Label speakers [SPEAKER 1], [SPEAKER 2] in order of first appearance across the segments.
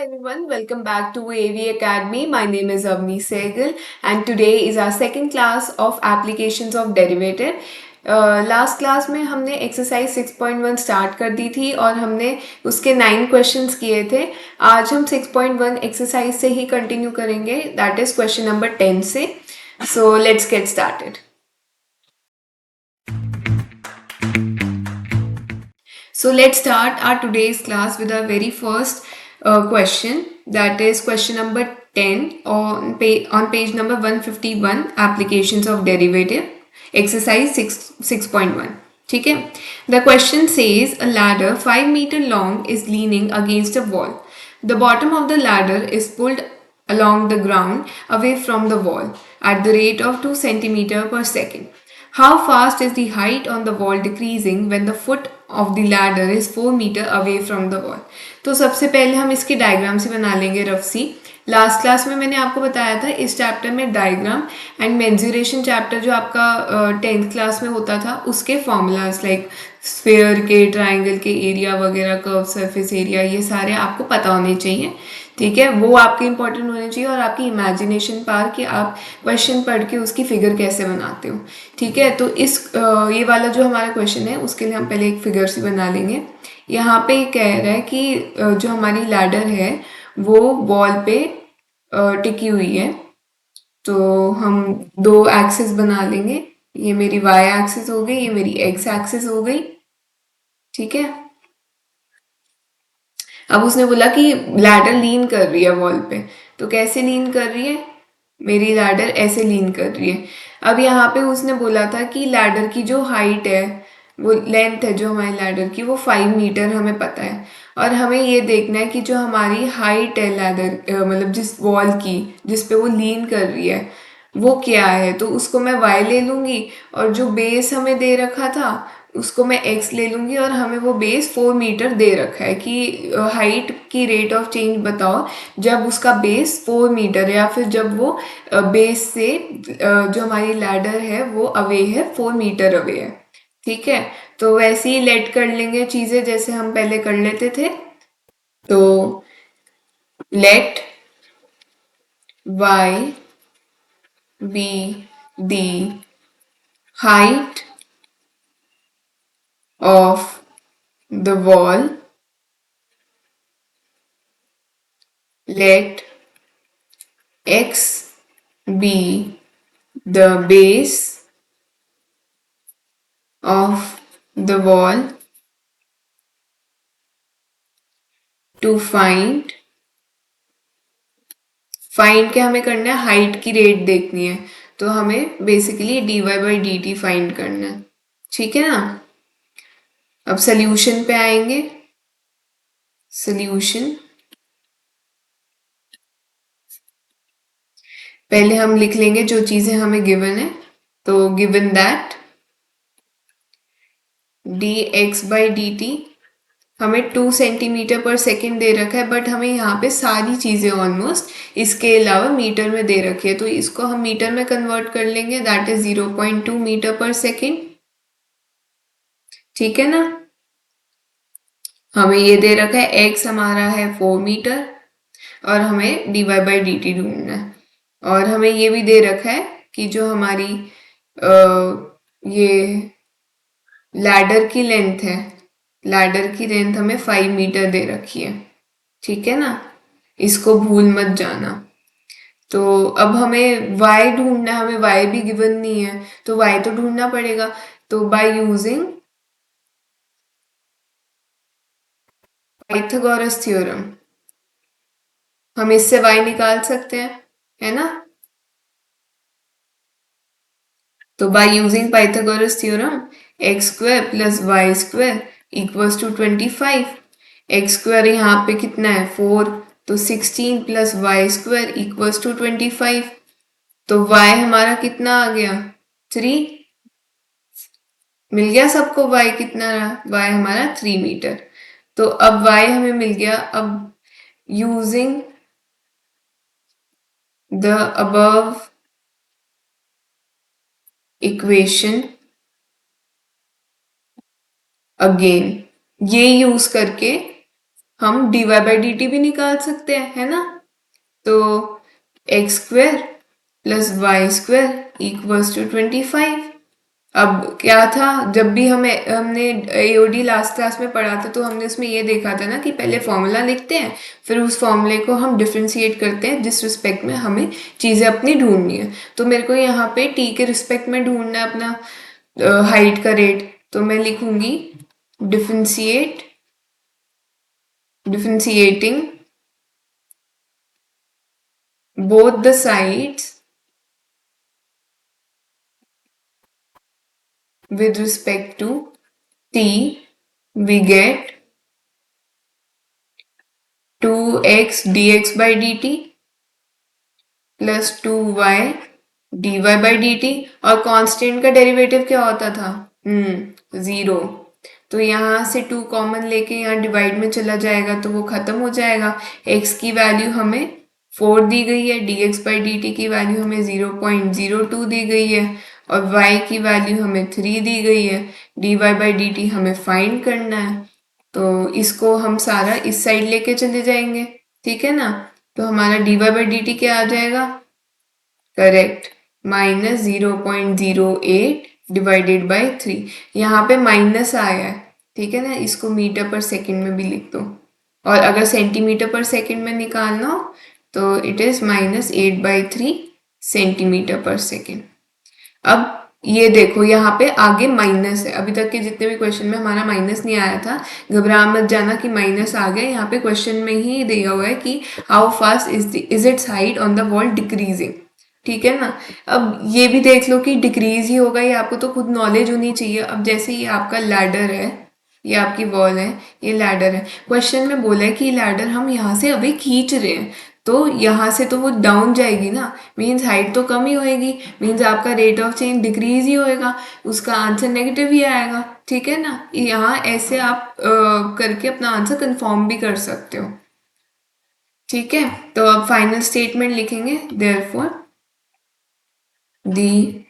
[SPEAKER 1] everyone, welcome back to AV Academy. My name is Avni Sehgal and today is our second class of applications of derivative. Last class में हमने exercise 6.1 start कर दी थी और हमने उसके 9 questions किए थे. आज हम 6.1 एक्सरसाइज से ही कंटिन्यू करेंगे, दैट इज क्वेश्चन नंबर 10 से. So let's get started. So let's start our today's class with our very first question, that is question number 10 on page number 151, applications of derivative, exercise 6.1. ठीक है. The question says a ladder 5 meter long is leaning against a wall. The bottom of the ladder is pulled along the ground away from the wall at the rate of 2 centimeter per second. How fast is the height on the wall decreasing when the foot of the ladder is 4 meter away from the wall? तो सबसे पहले हम इसकी diagram से बना लेंगे rough सी. Last class में मैंने आपको बताया था इस चैप्टर में डायग्राम एंड मेंजुरेशन चैप्टर जो आपका 10th क्लास में होता था उसके फॉर्मूलाज लाइक स्फेयर के, ट्राइंगल के एरिया वगैरह, कर्व सरफेस एरिया, ये सारे आपको पता होने चाहिए. ठीक है, वो आपके इंपॉर्टेंट होने चाहिए और आपकी इमेजिनेशन पावर कि आप क्वेश्चन पढ़ के उसकी फिगर कैसे बनाते हो. ठीक है, तो इस ये वाला जो हमारा क्वेश्चन है उसके लिए हम पहले एक फिगर से बना लेंगे. यहाँ पे कह रहा है कि जो हमारी लैडर है वो वॉल पे टिकी हुई है. तो हम दो एक्सिस बना लेंगे. ये मेरी वाई एक्सिस हो गई, ये मेरी एक्स एक्सिस हो गई. ठीक है, अब उसने बोला कि लैडर लीन कर रही है वॉल पे. तो कैसे लीन कर रही है? मेरी लैडर ऐसे लीन कर रही है. अब यहाँ पे उसने बोला था कि लैडर की जो हाइट है, वो लेंथ है जो हमारी लैडर की, वो 5 मीटर हमें पता है. और हमें ये देखना है कि जो हमारी हाइट है लैडर मतलब जिस वॉल की जिस पे वो लीन कर रही है वो क्या है. तो उसको मैं y ले लूँगी और जो बेस हमें दे रखा था उसको मैं x ले लूँगी और हमें वो बेस 4 मीटर दे रखा है कि हाइट की रेट ऑफ चेंज बताओ जब उसका बेस 4 मीटर है या फिर जब वो बेस से जो हमारी लैडर है वो अवे है, 4 मीटर अवे है. ठीक है, तो वैसे ही लेट कर लेंगे चीज़ें जैसे हम पहले कर लेते थे. तो late y be the height of the wall. Let x be the base of the wall. To find के हमें करना है, हाइट की रेट देखनी है. तो हमें बेसिकली dy/dt फाइंड करना है. ठीक है ना. अब सोल्यूशन पे आएंगे. सोल्यूशन पहले हम लिख लेंगे जो चीजें हमें गिवन है. तो गिवन दैट dx/dt हमें 2 सेंटीमीटर पर सेकेंड दे रखा है, बट हमें यहाँ पे सारी चीज़ें ऑलमोस्ट इसके अलावा मीटर में दे रखी है. तो इसको हम मीटर में कन्वर्ट कर लेंगे, दैट इज 0.2 मीटर पर सेकेंड. ठीक है ना. हमें ये दे रखा है x हमारा है 4 मीटर और हमें dy/dt ढूंढना है. और हमें ये भी दे रखा है कि जो हमारी ये लैडर की लेंथ है, लैडर की लेंथ हमें 5 मीटर दे रखी है. ठीक है ना, इसको भूल मत जाना. तो अब हमें y ढूंढना है, हमें y भी गिवन नहीं है तो y तो ढूंढना पड़ेगा. तो बाय यूजिंग पाइथागोरस थ्योरम हम इससे y निकाल सकते हैं, है ना. तो by using Pythagoras theorem x square plus y square equals to 25. X square यहाँ पे कितना है 4, तो 16 plus y square equals to 25. तो y हमारा कितना आ गया 3. मिल गया सबको y कितना रहा, y हमारा 3 मीटर. तो अब y हमें मिल गया. अब using the above equation again, ये यूज करके हम dy बाई डी टी भी निकाल सकते हैं, है ना। तो x square plus y square equals to 25। अब क्या था, जब भी हमने एओडी लास्ट क्लास में पढ़ा था तो हमने उसमें ये देखा था ना कि पहले फॉर्मूला लिखते हैं, फिर उस फॉर्मूले को हम डिफ्रेंशिएट करते हैं जिस रिस्पेक्ट में हमें चीज़ें अपनी ढूंढनी है। तो मेरे को यहाँ पे टी के रिस्पेक्ट में ढूंढना है अपना हाइट का रेट, तो मैं लिखूंगी differentiating both the sides with respect to t, we get 2x dx by dt plus 2y dy by dt। और कांस्टेंट का डेरिवेटिव क्या होता था? 0। तो यहाँ से 2 कॉमन लेके यहाँ डिवाइड में चला जाएगा तो वो खत्म हो जाएगा। x की वैल्यू हमें 4 दी गई है, dx by dt की वैल्यू हमें 0.02 दी गई है, और y की वैल्यू हमें 3 दी गई है। dy by dt हमें फाइंड करना है, तो इसको हम सारा इस साइड लेके चले जाएंगे, ठीक है ना। तो हमारा dy by dt क्या आ जाएगा? Correct, -0.08 divided by 3। यहाँ पे माइनस आया है, ठीक है ना, इसको मीटर पर सेकंड में भी लिख दो, और अगर सेंटीमीटर पर सेकंड में निकालना हो तो इट इज -8/3 सेंटीमीटर पर सेकंड। अब ये देखो यहाँ पे आगे माइनस है, अभी तक के जितने भी क्वेश्चन में हमारा माइनस नहीं आया था, घबरा मत जाना कि माइनस आ गया। यहाँ पे क्वेश्चन में ही दिया हुआ है कि how fast is it's height on the wall decreasing, ठीक है ना। अब ये भी देख लो कि डिक्रीज ही होगा, ये आपको तो खुद नॉलेज होनी चाहिए। अब जैसे ये आपका लैडर है, ये आपकी वॉल है, ये लैडर है, क्वेश्चन में बोला है कि लैडर हम यहाँ से अभी खींच रहे हैं, तो यहाँ से तो वो डाउन जाएगी ना, मीन्स हाइट तो कम ही होएगी, मीन्स आपका रेट ऑफ चेंज डिक्रीज ही होएगा, उसका आंसर नेगेटिव ही आएगा, ठीक है ना। यहाँ ऐसे आप करके अपना आंसर कंफर्म भी कर सकते हो, ठीक है। तो अब फाइनल स्टेटमेंट लिखेंगे, therefore the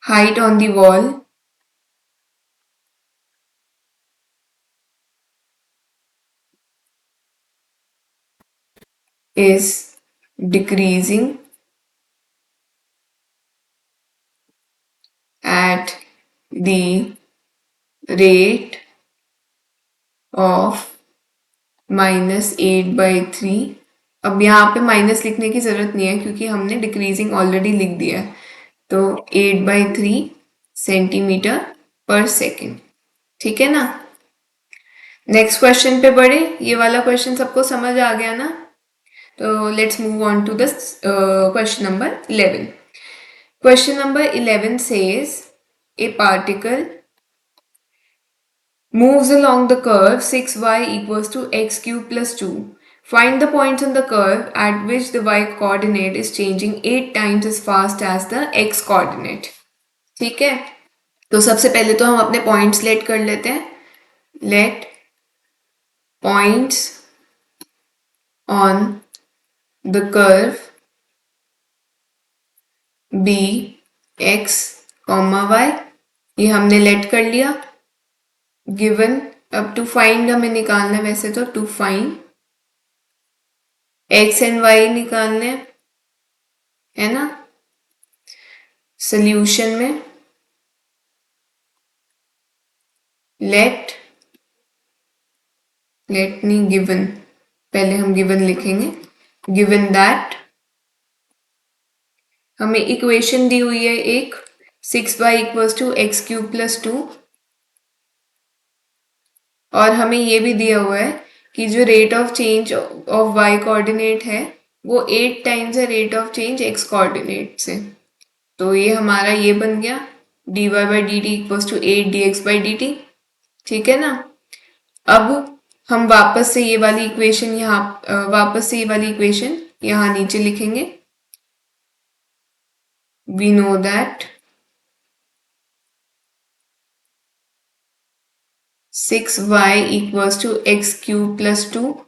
[SPEAKER 1] height on the wall is decreasing at the rate of -8/3। अब यहाँ पे माइनस लिखने की जरूरत नहीं है क्योंकि हमने डिक्रीजिंग ऑलरेडी लिख दिया है, तो 8/3 सेंटीमीटर पर सेकेंड, ठीक है ना। नेक्स्ट क्वेश्चन पे बढ़े, ये वाला क्वेश्चन सबको समझ आ गया ना। तो let's move on to the question number 11। Question number 11 says a particle moves along the curve 6y equals to x cube plus 2. Find the points on the curve at which the y coordinate is changing 8 times as fast as the x coordinate. ठीक है, तो सबसे पहले तो हम अपने points late कर लेते हैं। Let points on the curve be x comma y, ये हमने लेट कर लिया। गिवन, अब टू फाइंड हमें निकालना है, वैसे तो to find x and y निकालने है ना। सोल्यूशन में लेट नहीं, गिवन, पहले हम गिवन लिखेंगे। गिवन दैट हमें इक्वेशन दी हुई है एक 6y equals to x cube plus 2, और हमें ये भी दिया हुआ है कि जो rate of change of y coordinate है वो 8 टाइम्स है rate of change x coordinate से। तो ये हमारा ये बन गया dy by d t equals to 8 dx by d t, ठीक है ना। अब हम वापस से ये वाली इक्वेशन यहाँ नीचे लिखेंगे। We know that 6y equals to x cube plus 2,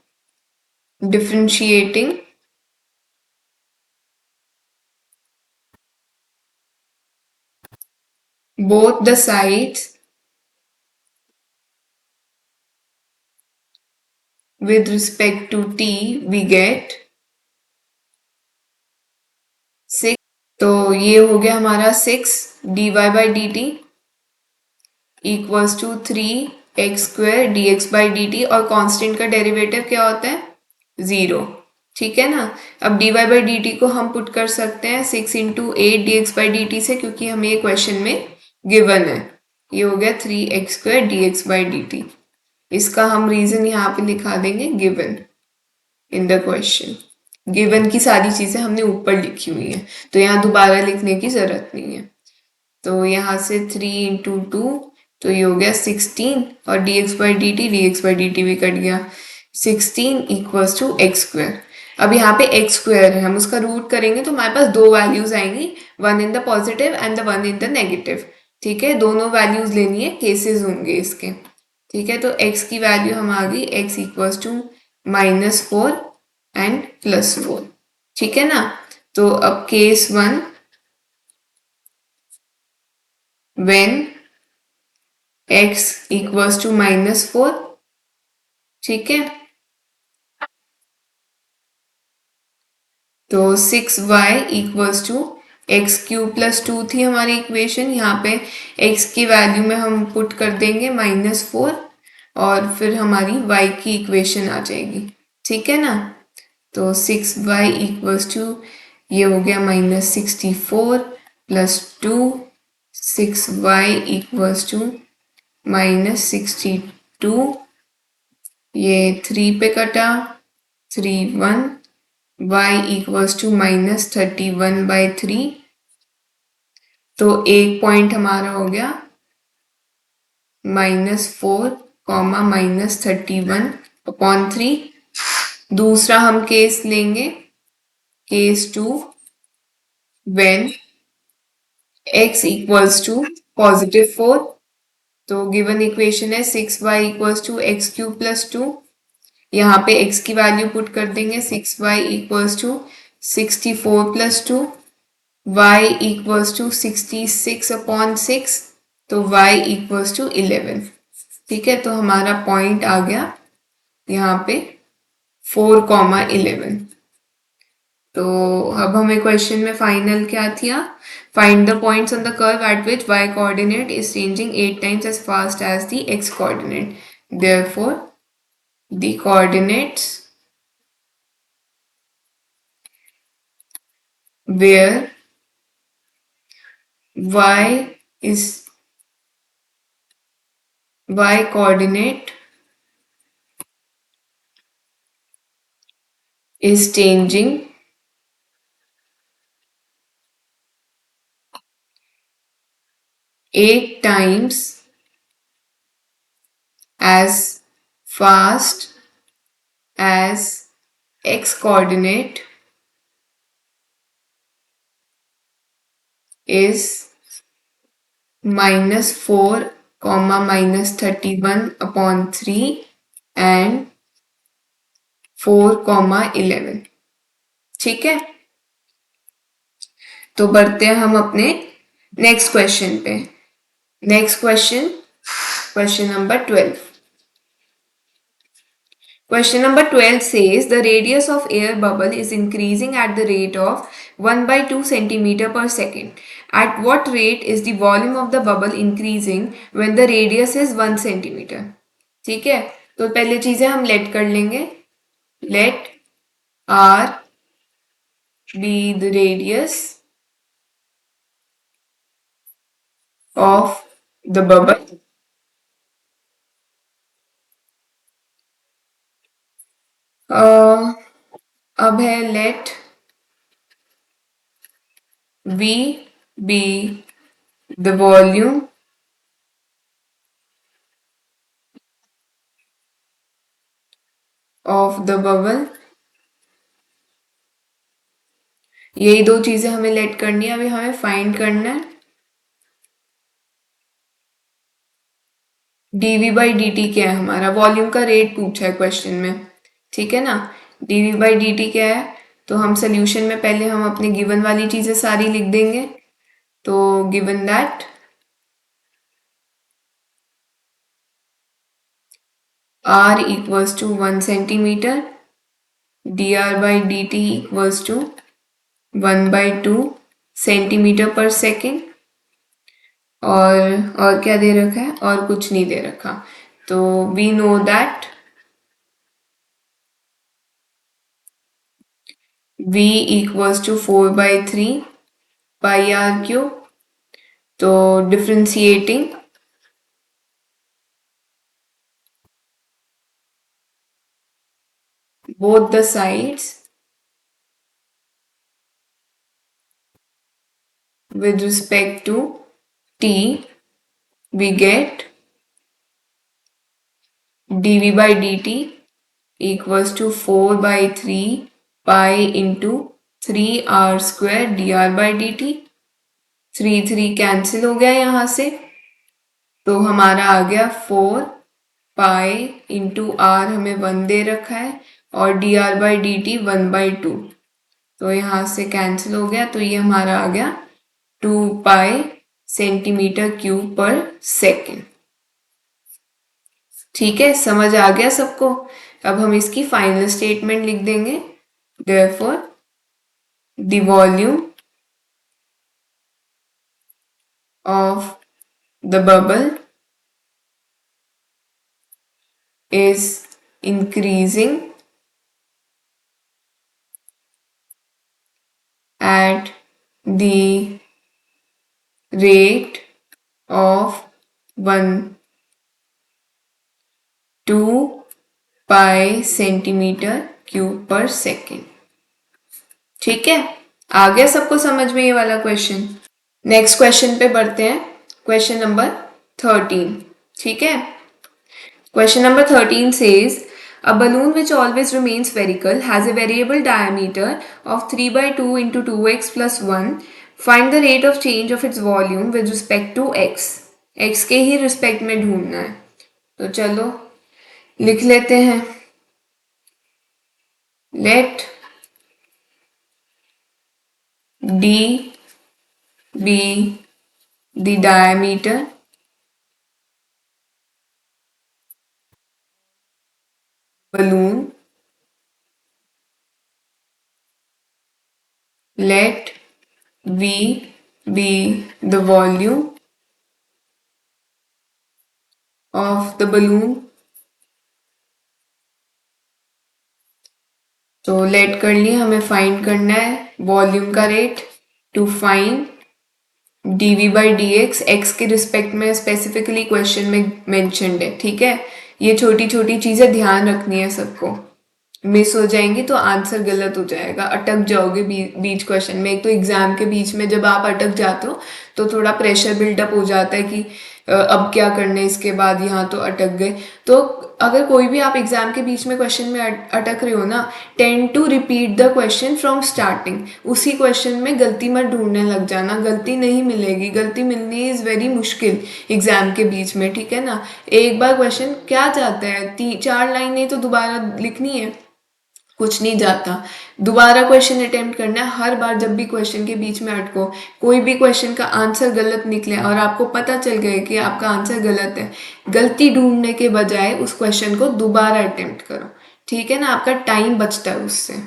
[SPEAKER 1] differentiating both the sides with respect to t we get 6। तो ये हो गया हमारा 6 dy by dt equals to 3x² dx by dt, और कांस्टेंट का डेरिवेटिव क्या होता है 0। ठीक है ना। अब dy by dt को हम पुट कर सकते हैं 6 इंटू 8 dx by dt से, क्योंकि हमें ये क्वेश्चन में गिवन है। ये हो गया 3x² dx by dt। इसका हम रीजन यहाँ पे लिखा देंगे given in the question. Given की सारी चीजें हमने ऊपर लिखी हुई है, तो यहाँ दोबारा लिखने की जरूरत नहीं है। तो यहाँ से 3 इंटू 2, तो ये हो गया 16, और dx by dt भी कट गया। 16 इक्वल्स टू x²। अब यहाँ पे x² है, हम उसका रूट करेंगे तो हमारे पास दो वैल्यूज आएंगी, one in the positive and the one in the negative. ठीक है, दोनों वैल्यूज लेनी है, केसेस होंगे इसके। ठीक है, तो x की वैल्यू हम आ गई, x इक्वल्स टू -4 एंड +4। ठीक है ना। तो अब case 1, when x equals to -4। ठीक है, तो 6y इक्वल्स टू x³ + 2 थी हमारी इक्वेशन। यहाँ पे x की वैल्यू में हम पुट कर देंगे -4, और फिर हमारी y की इक्वेशन आ जाएगी। ठीक है ना। तो 6y इक्वल्स टू, ये हो गया -64 + 2, 6y इक्वल्स टू -62, ये 3 पे कटा, 3 1, y इक्वल्स टू -31/3। तो एक पॉइंट हमारा हो गया -4, -31/3। दूसरा हम केस लेंगे, case 2, when x equals to +4। तो गिवन इक्वेशन है 6y इक्वल्स टू x³ + 2। यहाँ पे x की वैल्यू पुट कर देंगे, 6y equals to 64 + 2, y equals to 66/6, तो y इक्वल्स टू 11। ठीक है, तो हमारा पॉइंट आ गया यहाँ पे 4, 11। तो अब हमें क्वेश्चन में फाइनल क्या था, find the points on the curve at which y coordinate is changing 8 times as fast as the x coordinate. Therefore the coordinates where y coordinate is changing 8 times as fast as x coordinate is -4, -31/3 and 4, 11। ठीक है, तो बढ़ते हैं हम अपने next question पे। Next question, question number 12। Question number 12 says the radius of air bubble is increasing at the rate of 1/2 centimeter per second. At what rate is the volume of the bubble increasing when the radius is 1 centimeter? ठीक है, तो पहले चीजें हम late कर लेंगे। Let R be the radius of the bubble. अब है let V be the volume of the bubble। यही दो चीजें हमें लेट करनी है, अभी हमें फाइंड करना है dv by dt क्या है। हमारा वॉल्यूम का रेट पूछा है क्वेश्चन में। ठीक है ना। dv by dt क्या है, तो हम सोल्यूशन में पहले हम अपने गिवन वाली चीजें सारी लिख देंगे। तो given that r equals to 1 centimeter, dr by dt equals to 1 by 2 centimetre पर सेकेंड, और क्या दे रखा है, और कुछ नहीं दे रखा। तो we know that v equals to 4 by 3 pi r cube। तो differentiating both the sides with respect to t, we get dv by dt equals to 4 by 3 pi into 3r square dr by dt। 3 cancel हो गया यहाँ से, तो हमारा आ गया 4 pi into are, हमें 1 दे रखा है, और D R by d T 1/2, तो यहाँ से कैंसिल हो गया, तो ये हमारा आ गया 2 पाई सेंटीमीटर क्यूब पर सेकेंड। ठीक है, समझ आ गया सबको। अब हम इसकी फाइनल स्टेटमेंट लिख देंगे। Therefore the volume of the bubble is increasing at the rate of 1 to pi centimetre cube per second. ठीक है, आ गया सबको समझ में ये वाला क्वेश्चन। नेक्स्ट क्वेश्चन पे बढ़ते हैं, क्वेश्चन नंबर 13। ठीक है, question number 13 says a balloon which always remains spherical has a variable diameter of 3/2 into 2x plus 1. Find the rate of change of its volume with respect to x. x के ही respect में ढूंढना है, तो चलो लिख लेते हैं। let d be the diameter balloon, let v be the volume of the balloon। तो लेट कर लिए, हमें फाइंड करना है वॉल्यूम का rate. To find dv by d x के रिस्पेक्ट में स्पेसिफिकली क्वेश्चन में मेंशन्ड है। ठीक है, ये छोटी छोटी चीजें ध्यान रखनी है सबको, मिस हो जाएंगी तो आंसर गलत हो जाएगा, अटक जाओगे बीच क्वेश्चन में। एक तो एग्जाम के बीच में जब आप अटक जाते हो तो थोड़ा प्रेशर बिल्डअप हो जाता है कि अब क्या करना है, इसके बाद यहाँ तो अटक गए। तो अगर कोई भी आप एग्जाम के बीच में क्वेश्चन में अटक रहे हो ना, tend to repeat the question from starting. उसी क्वेश्चन में गलती मत ढूंढने लग जाना, गलती नहीं मिलेगी, गलती मिलनी इज़ वेरी मुश्किल एग्जाम के बीच में। ठीक है ना, एक बार क्वेश्चन क्या चाहता है, 3-4 लाइन नहीं तो दोबारा लिखनी है, कुछ नहीं जाता। दोबारा क्वेश्चन अटेम्प्ट करना है। हर बार जब भी क्वेश्चन के बीच में अटको, कोई भी क्वेश्चन का आंसर गलत निकले और आपको पता चल गए कि आपका आंसर गलत है, गलती ढूंढने के बजाय उस क्वेश्चन को दोबारा अटेम्प्ट करो। ठीक है ना, आपका टाइम बचता है उससे।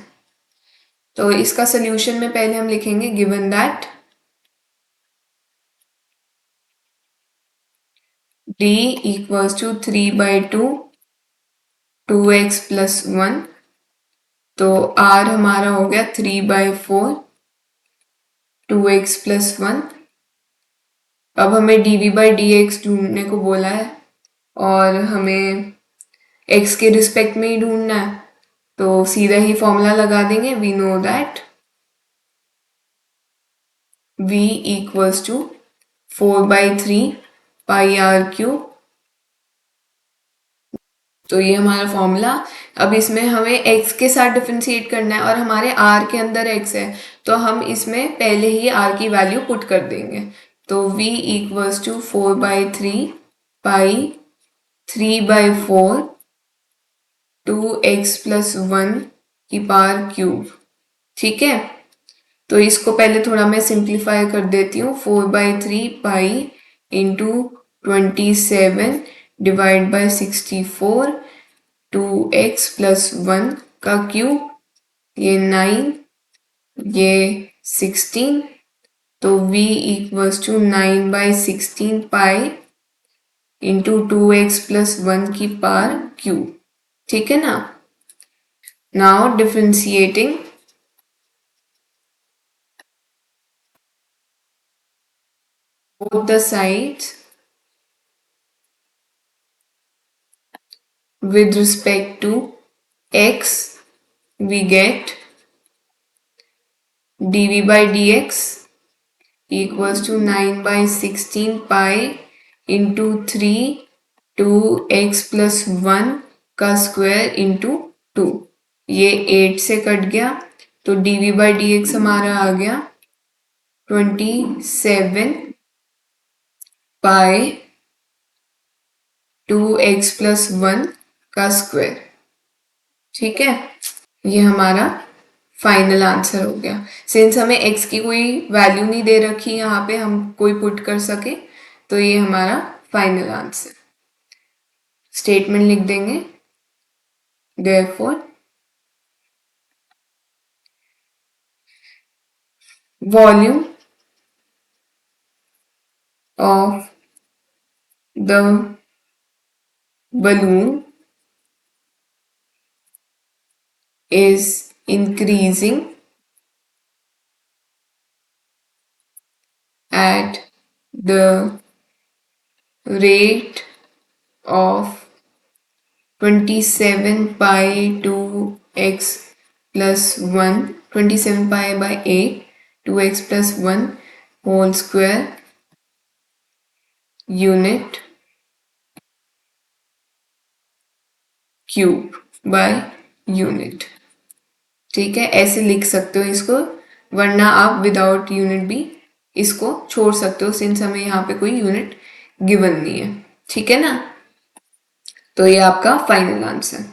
[SPEAKER 1] तो इसका सोल्यूशन में पहले हम लिखेंगे given that d equals to 3/2 2x plus 1, तो r हमारा हो गया 3/4 2x प्लस 1। अब हमें dv बाई डी एक्स ढूंढने को बोला है और हमें x के रिस्पेक्ट में ही ढूंढना है, तो सीधा ही फॉर्मूला लगा देंगे। We know that v equals to 4/3 pi r cube. तो ये हमारा फॉर्मूला। अब इसमें हमें x के साथ डिफरेंशिएट करना है और हमारे r के अंदर x है, तो हम इसमें पहले ही r की वैल्यू पुट कर देंगे। तो v equals to 4/3 pi 3/4 2x plus 1 की पावर क्यूब। ठीक है, तो इसको पहले थोड़ा मैं सिंप्लीफाई कर देती हूँ। 4/3 pi into 27 divide by 64 2x plus 1 का क्यूब, ये 9, ये 16, तो v equals to 9/16 pi into 2x plus 1 की पावर क्यूब। ठीक है ना। Now differentiating both the sides with respect to x, we get dv by dx equals to 9/16 pi into 3 2x plus 1 का square into 2। ये 8 से cut गया तो dv by dx हमारा आ गया 27 पाई 2x plus 1 का स्क्वायर। ठीक है, ये हमारा फाइनल आंसर हो गया। सिंस हमें x की कोई वैल्यू नहीं दे रखी यहाँ पे हम कोई पुट कर सके, तो ये हमारा फाइनल आंसर। स्टेटमेंट लिख देंगे, therefore volume of the balloon is increasing at the rate of 27 pi 2x plus 1, 27 pi by 8, 2x plus 1 whole square unit cube by unit. ठीक है, ऐसे लिख सकते हो इसको, वरना आप विदाउट यूनिट भी इसको छोड़ सकते हो सिंस हमें यहाँ पे कोई यूनिट गिवन नहीं है। ठीक है ना, तो ये आपका फाइनल आंसर।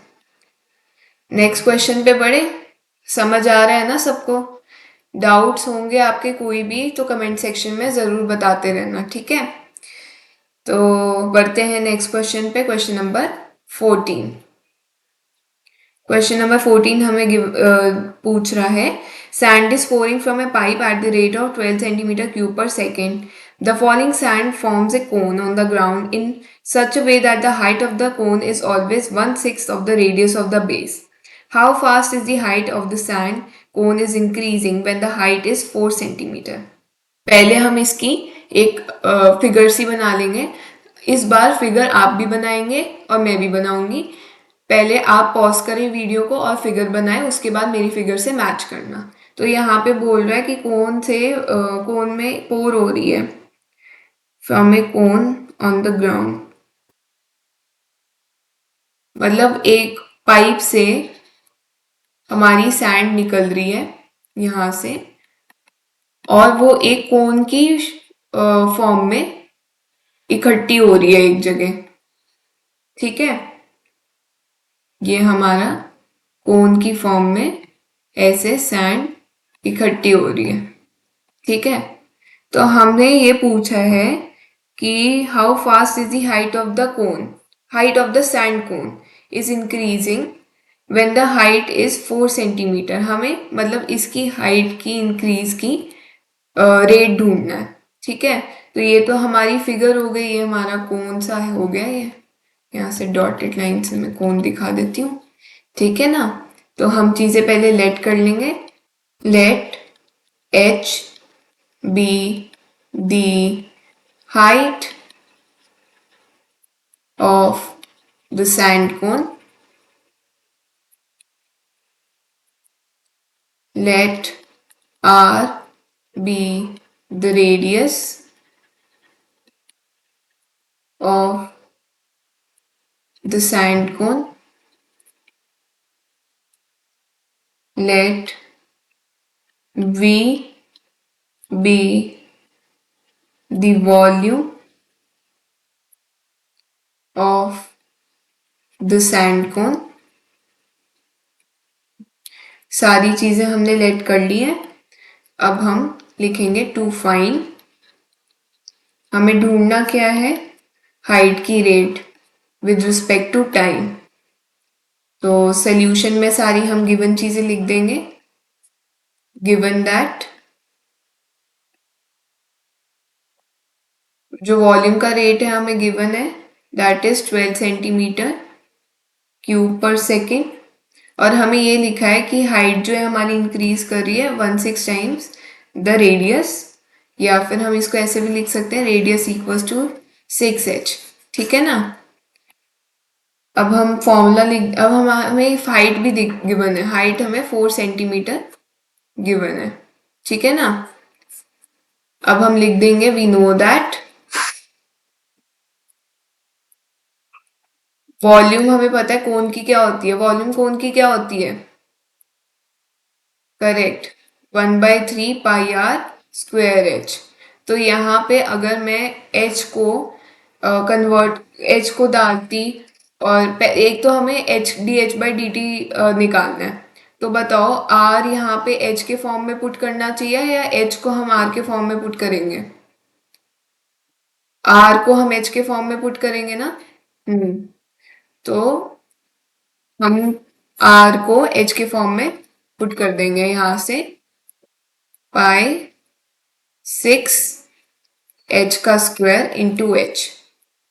[SPEAKER 1] नेक्स्ट क्वेश्चन पे बढ़े। समझ आ रहा है ना सबको? डाउट्स होंगे आपके कोई भी तो कमेंट सेक्शन में जरूर बताते रहना। ठीक है, तो बढ़ते हैं नेक्स्ट क्वेश्चन पे। Question number 14। क्वेश्चन नंबर 14 हमें पूछ रहा है, sand is pouring from a pipe at the rate of 12 centimetre cube per second. The following sand forms a cone on the ground in such a way that the height of the cone is always 1/6 of the radius of the base. How fast is the height of the sand cone is increasing when the height is 4 centimeter? पहले हम इसकी एक figure सी बना लेंगे। इस बार figure आप भी बनाएंगे और मैं भी बनाऊंगी। पहले आप पॉज करें वीडियो को और फिगर बनाएं, उसके बाद मेरी फिगर से मैच करना। तो यहाँ पे बोल रहा है कि कोन में पोर हो रही है from A cone on the ground, मतलब एक पाइप से हमारी सैंड निकल रही है यहाँ से और वो एक कोन की फॉर्म में इकट्ठी हो रही है एक जगह। ठीक है, ये हमारा कोन की फॉर्म में ऐसे सैंड इकट्ठी हो रही है। ठीक है, तो हमने ये पूछा है कि how fast is the height of the cone, height of the sand cone is increasing when the height is 4 centimetre. हमें मतलब इसकी हाइट की इंक्रीज की रेट ढूंढना है। ठीक है, तो ये तो हमारी फिगर हो गई, ये हमारा कौन सा हो गया, ये यहाँ से डॉटेड लाइन से मैं कौन दिखा देती हूँ। ठीक है ना, तो हम चीजें पहले लेट कर लेंगे। Let h be the height of the sand cone, let r be the radius of the sand cone, let v be the volume of the sand cone। सारी चीजें हमने लेट कर ली है। अब हम लिखेंगे टू फाइंड, हमें ढूंढना क्या है, हाइट की rate with respect to time. तो सॉल्यूशन में सारी हम गिवन चीजें लिख देंगे। गिवन दैट जो वॉल्यूम का रेट है हमें गिवन है, that is 12 centimetre cube per second, और हमें ये लिखा है कि हाइट जो है हमारी इंक्रीज कर रही है 16 टाइम्स द रेडियस, या फिर हम इसको ऐसे भी लिख सकते हैं रेडियस इक्वल्स टू 6h। ठीक है ना। अब हम फॉर्मूला लिख, अब हम हमें हाइट भी गिवन है, हाइट हमें 4 सेंटीमीटर गिवन है। ठीक है ना। अब हम लिख देंगे वी नो दैट वॉल्यूम, हमें पता है कोन की क्या होती है, वॉल्यूम कोन की क्या होती है, करेक्ट, 1/3 πr²h। तो यहाँ पे अगर मैं h को डालती, और एक तो हमें h dh/dt निकालना है, तो बताओ r यहाँ पे h के फॉर्म में पुट करना चाहिए या h को हम r के फॉर्म में पुट करेंगे, r को हम h के फॉर्म में पुट करेंगे ना। तो हम r को h के फॉर्म में पुट कर देंगे, यहाँ से π6 h का स्क्वायर इंटू h,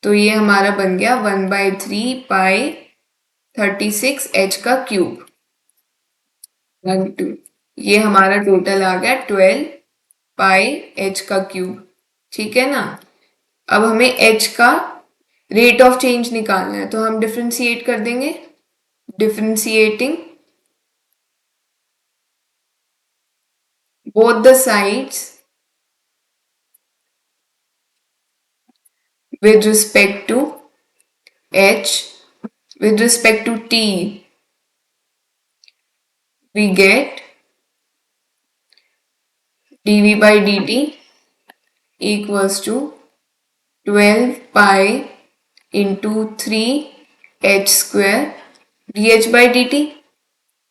[SPEAKER 1] तो ये हमारा बन गया 1/3π36 h का क्यूब 1/2। ये हमारा टोटल आ गया 12π h का क्यूब। ठीक है ना। अब हमें h का रेट ऑफ चेंज निकालना है, तो हम डिफ्रेंशिएट कर देंगे, differentiating both the sides with respect to h, with respect to t, we get dv by dt equals to 12 pi into 3h square dh by dt।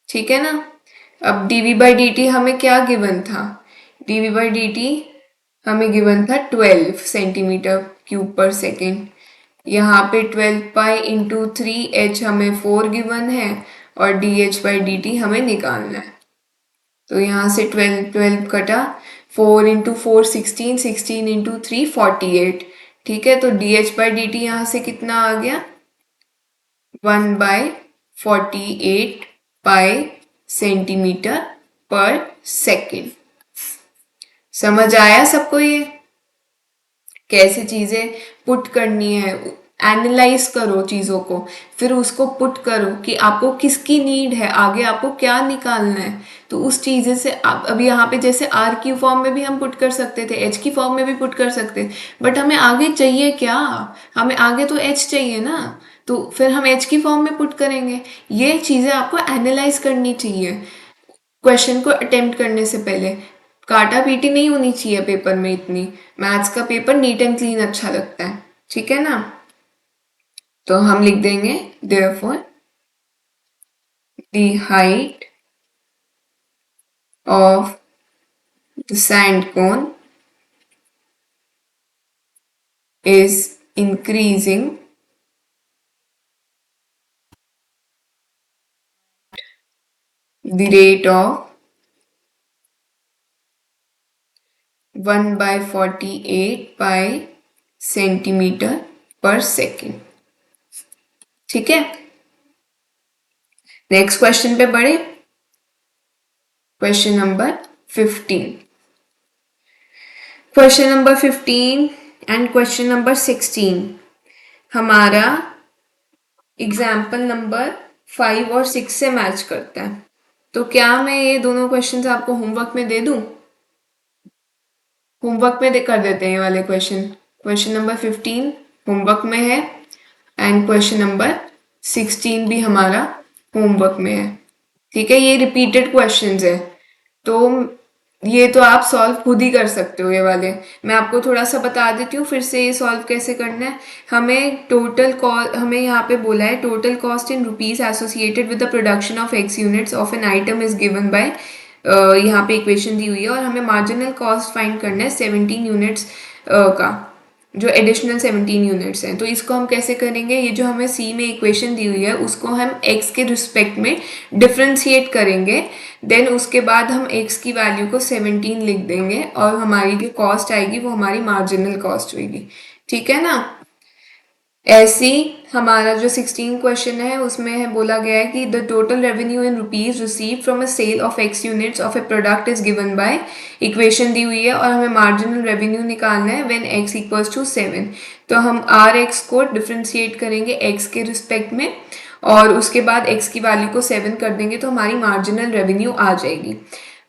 [SPEAKER 1] ठीक है ना। अब dv by dt हमें क्या गिवन था, dv by dt हमें given था 12 centimetre cube per second. यहाँ पे 12 पाई इंटू 3h हमें 4 गिवन है, और dh by dt हमें निकालना है। तो यहाँ से 12 कटा, 4 इंटू 4 16, 16 इंटू 3 48। ठीक है, तो dh by dt यहाँ से कितना आ गया, 1/48 पाई सेंटीमीटर पर सेकेंड। समझ आया सबको ये कैसे चीजें पुट करनी है, एनालाइज करो चीजों को, फिर उसको पुट करो कि आपको किसकी नीड है, आगे आपको क्या निकालना है। तो उस चीजें से आप अभी यहाँ पे जैसे आर की फॉर्म में भी हम पुट कर सकते थे, एच की फॉर्म में भी पुट कर सकते, बट हमें आगे चाहिए क्या, हमें आगे तो एच चाहिए ना, तो फिर हम एच की फॉर्म में पुट करेंगे। ये चीजें आपको एनालाइज करनी चाहिए क्वेश्चन को अटेम्प्ट करने से पहले। काटा पीटी नहीं होनी चाहिए पेपर में इतनी, मैथ्स का पेपर नीट एंड क्लीन अच्छा लगता है। ठीक है ना। तो हम लिख देंगे therefore the height of the sand cone is increasing the rate of 1/48 pi centimetre पर सेकेंड। ठीक है, नेक्स्ट क्वेश्चन पे बढ़े। Question number 15, question number 15 and question number 16 हमारा एग्जाम्पल नंबर 5 और 6 से मैच करता है। तो क्या मैं ये दोनों क्वेश्चंस आपको होमवर्क में दे दूं, होमवर्क में कर देते हैं ये वाले क्वेश्चन। क्वेश्चन नंबर 15 होमवर्क में है, एंड क्वेश्चन नंबर 16 भी हमारा होमवर्क में है। ठीक है, ये रिपीटेड क्वेश्चंस है, तो ये तो आप सॉल्व खुद ही कर सकते हो ये वाले। मैं आपको थोड़ा सा बता देती हूँ फिर से ये सॉल्व कैसे करना है। हमें टोटल कॉस्ट, हमें यहाँ पे बोला है total cost in rupees associated with the production of x units of an item is given bye, यहाँ पे इक्वेशन दी हुई है, और हमें मार्जिनल कॉस्ट फाइंड करना है 17 यूनिट्स का। जो एडिशनल 17 यूनिट्स हैं। तो इसको हम कैसे करेंगे, ये जो हमें सी में इक्वेशन दी हुई है उसको हम एक्स के रिस्पेक्ट में डिफ्रेंशिएट करेंगे, देन उसके बाद हम एक्स की वैल्यू को 17 लिख देंगे और हमारी जो कॉस्ट आएगी वो हमारी मार्जिनल कॉस्ट होगी। ठीक है ना। ऐसी हमारा जो 16 क्वेश्चन है उसमें है बोला गया है कि the total revenue in rupees receive from a sale of x units of a product is given by, equation दी हुई है और हमें मार्जिनल रेवेन्यू निकालना है व्हेन एक्स इक्वल्स टू 7। तो हम आर एक्स को डिफ्रेंशिएट करेंगे एक्स के रिस्पेक्ट में और उसके बाद एक्स की वैल्यू को 7 कर देंगे तो हमारी मार्जिनल रेवेन्यू आ जाएगी।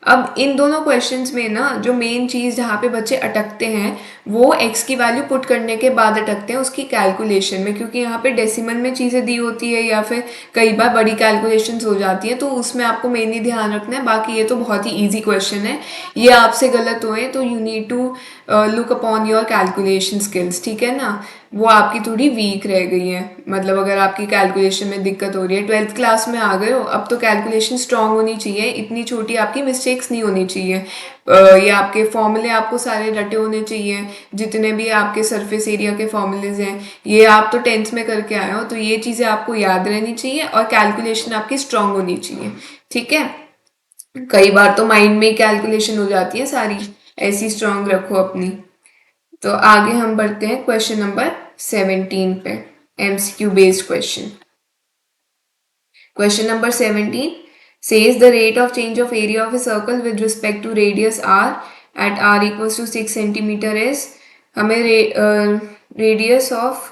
[SPEAKER 1] अब इन दोनों क्वेश्चंस में ना जो मेन चीज़ जहाँ पे बच्चे अटकते हैं वो एक्स की वैल्यू पुट करने के बाद अटकते हैं उसकी कैलकुलेशन में, क्योंकि यहाँ पे डेसिमल में चीज़ें दी होती है या फिर कई बार बड़ी कैलकुलेशंस हो जाती है, तो उसमें आपको मेनली ध्यान रखना है। बाकी ये तो बहुत ही ईजी क्वेश्चन है, ये आपसे गलत हुए तो you need to look upon your calculation skills. ठीक है ना, वो आपकी थोड़ी वीक रह गई है। मतलब अगर आपकी कैलकुलेशन में दिक्कत हो रही है, 12th क्लास में आ गए हो, अब तो कैलकुलेशन स्ट्रांग होनी चाहिए, इतनी छोटी आपकी मिस्टेक्स नहीं होनी चाहिए। ये आपके फॉर्मूले आपको सारे रटे होने चाहिए, जितने भी आपके सरफेस एरिया के फॉर्मूलेज हैं ये आप तो 10th में करके आए हो, तो ये चीज़ें आपको याद रहनी चाहिए और कैलकुलेशन आपकी स्ट्रांग होनी चाहिए। ठीक है, कई बार तो माइंड में ही कैलकुलेशन हो जाती है सारी, ऐसी स्ट्रांग रखो अपनी। तो आगे हम बढ़ते हैं क्वेश्चन नंबर 17 पे, MCQ based question. Question number 17 says the rate of change of area of a circle with respect to radius r at r equals to 6 centimeter is, हमें रेडियस ऑफ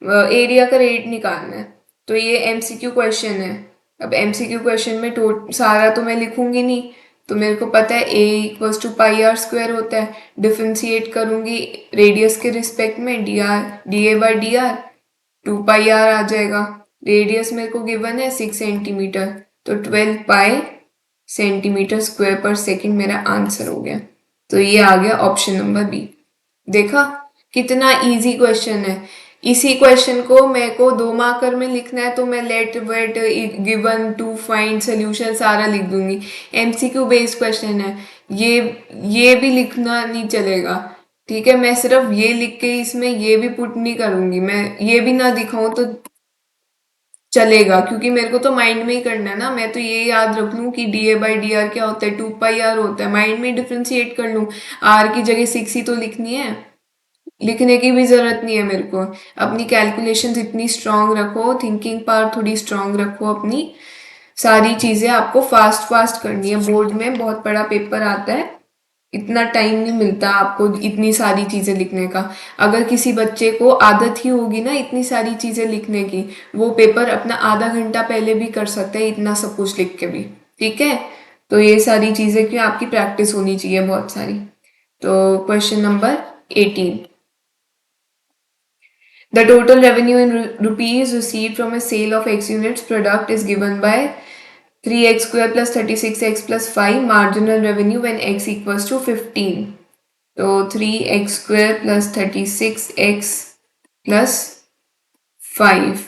[SPEAKER 1] एरिया का rate निकालना है। तो ये MCQ question है। अब MCQ question में सारा तो मैं लिखूंगी नहीं, तो मेरे को पता है a equals to pi r square होता है, डिफ्रेंशिएट करूंगी रेडियस के रिस्पेक्ट में d a by d r, 2 pi r आ जाएगा। रेडियस मेरे को गिवन है 6 सेंटीमीटर, तो 12 पाई सेंटीमीटर स्क्वायर पर सेकंड मेरा आंसर हो गया। तो ये आ गया ऑप्शन नंबर बी। देखा कितना इजी क्वेश्चन है। इसी क्वेश्चन को मेरे को 2 मार्कर में लिखना है तो मैं let wait given to find solution सारा लिख दूंगी। एमसीक्यू बेस्ड क्वेश्चन है, ये भी लिखना नहीं चलेगा। ठीक है, मैं सिर्फ ये लिख के इसमें ये भी पुट नहीं करूंगी, मैं ये भी ना दिखाऊं तो चलेगा, क्योंकि मेरे को तो माइंड में ही करना है ना। मैं तो ये याद रख लूँ कि D a by d are क्या होता है, 2 पाई आर होता है, माइंड में डिफ्रेंशिएट कर लूँ। आर की जगह 6 ही तो लिखनी है, लिखने की भी जरूरत नहीं है मेरे को। अपनी कैलकुलेशंस इतनी स्ट्रांग रखो, थिंकिंग पावर थोड़ी स्ट्रांग रखो अपनी, सारी चीजें आपको फास्ट फास्ट करनी है। बोर्ड में बहुत बड़ा पेपर आता है, इतना टाइम नहीं मिलता आपको इतनी सारी चीजें लिखने का। अगर किसी बच्चे को आदत ही होगी ना इतनी सारी चीजें लिखने की, वो पेपर अपना आधा घंटा पहले भी कर सकता है इतना सब कुछ लिख के भी। ठीक है, तो ये सारी चीजें क्यों, आपकी प्रैक्टिस होनी चाहिए बहुत सारी। तो question number 18, the total revenue in rupees received from a sale of X units product is given by 3x square plus 36x plus 5 marginal revenue when x equals to 15. तो 3x square plus 36x plus 5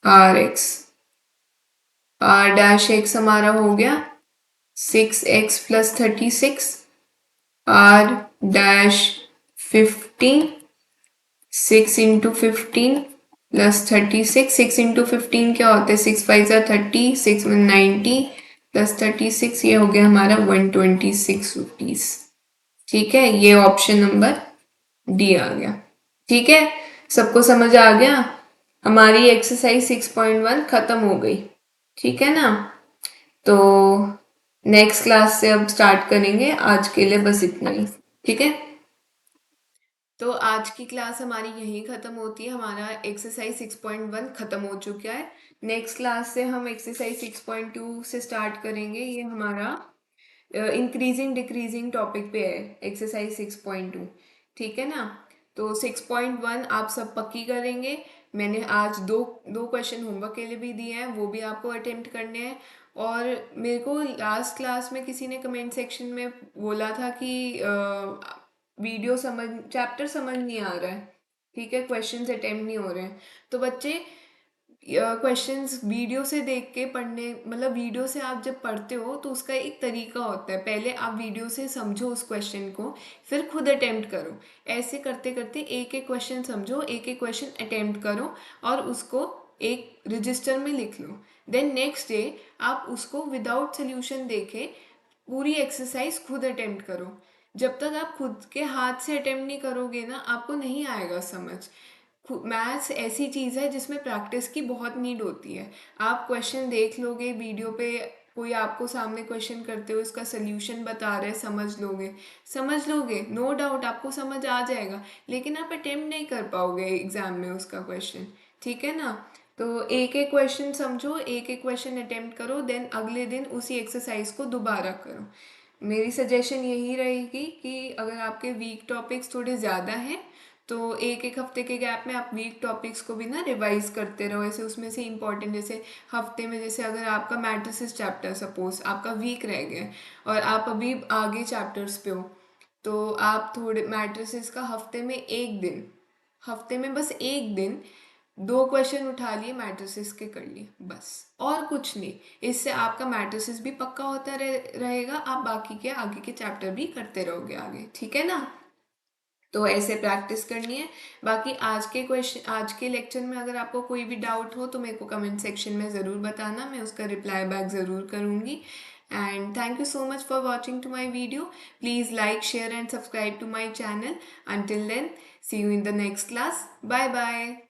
[SPEAKER 1] rx, r dash x हमारा हो गया 6x plus 36, r dash 15, 6 into 15 plus 36, 6 into 15 क्या होता है, 6 5 30, 6 90 plus 36, ये हो गया हमारा 126 रुपीज। ठीक है, ये ऑप्शन नंबर डी आ गया। ठीक है, सबको समझ आ गया। हमारी एक्सरसाइज 6.1 खत्म हो गई। ठीक है ना, तो नेक्स्ट क्लास से अब स्टार्ट करेंगे, आज के लिए बस इतना ही। ठीक है, तो आज की क्लास हमारी यहीं ख़त्म होती है, हमारा एक्सरसाइज 6.1 ख़त्म हो चुका है। नेक्स्ट क्लास से हम एक्सरसाइज 6.2 से स्टार्ट करेंगे, ये हमारा इंक्रीजिंग डिक्रीजिंग टॉपिक पे है एक्सरसाइज 6.2। ठीक है ना, तो 6.1 आप सब पक्की करेंगे। मैंने आज दो दो क्वेश्चन होमवर्क के लिए भी दिए हैं, वो भी आपको अटेम्प्ट करने हैं। और मेरे को लास्ट क्लास में किसी ने कमेंट सेक्शन में बोला था कि वीडियो समझ, चैप्टर समझ नहीं आ रहा है। ठीक है, क्वेश्चंस अटेम्प्ट नहीं हो रहे हैं। तो बच्चे क्वेश्चंस वीडियो से देख के पढ़ने, मतलब वीडियो से आप जब पढ़ते हो तो उसका एक तरीका होता है, पहले आप वीडियो से समझो उस क्वेश्चन को, फिर खुद अटेम्प्ट करो। ऐसे करते करते एक एक क्वेश्चन समझो, एक एक क्वेश्चन अटेम्प्ट करो और उसको एक रजिस्टर में लिख लो। देन नेक्स्ट डे आप उसको विदाउट सोल्यूशन देखे पूरी एक्सरसाइज खुद अटेम्प्ट करो। जब तक आप खुद के हाथ से अटेम्प्ट नहीं करोगे ना, आपको नहीं आएगा समझ। मैथ्स ऐसी चीज़ है जिसमें प्रैक्टिस की बहुत नीड होती है। आप क्वेश्चन देख लोगे वीडियो पे, कोई आपको सामने क्वेश्चन करते हो, इसका सोल्यूशन बता रहे, समझ लोगे, नो डाउट आपको समझ आ जाएगा, लेकिन आप अटेम्प्ट नहीं कर पाओगे एग्जाम में उसका क्वेश्चन। ठीक है ना? तो एक एक क्वेश्चन समझो, एक एक क्वेश्चन अटेम्प्ट करो, देन अगले दिन उसी एक्सरसाइज को दोबारा करो। मेरी सजेशन यही रहेगी कि अगर आपके वीक टॉपिक्स थोड़े ज़्यादा हैं तो एक एक हफ्ते के गैप में आप वीक टॉपिक्स को भी ना रिवाइज करते रहो। ऐसे उसमें से इंपॉर्टेंट, जैसे हफ्ते में, जैसे अगर आपका मैट्रिसेस चैप्टर सपोज आपका वीक रह गया है और आप अभी आगे चैप्टर्स पे हो, तो आप थोड़े मैट्रिसेस का हफ्ते में बस एक दिन 2 क्वेश्चन उठा लिए, मैट्रिसेस के कर लिए, बस और कुछ नहीं। इससे आपका मैट्रिसेस भी पक्का होता रहेगा, आप बाकी के आगे के चैप्टर भी करते रहोगे आगे। ठीक है ना? तो ऐसे प्रैक्टिस करनी है। बाकी आज के लेक्चर में अगर आपको कोई भी डाउट हो तो मेरे को कमेंट सेक्शन में ज़रूर बताना, मैं उसका रिप्लाई बैक ज़रूर करूँगी। And thank you so much for watching to my video. Please like, share and subscribe to my channel. Until then, see you in the next class. Bye bye.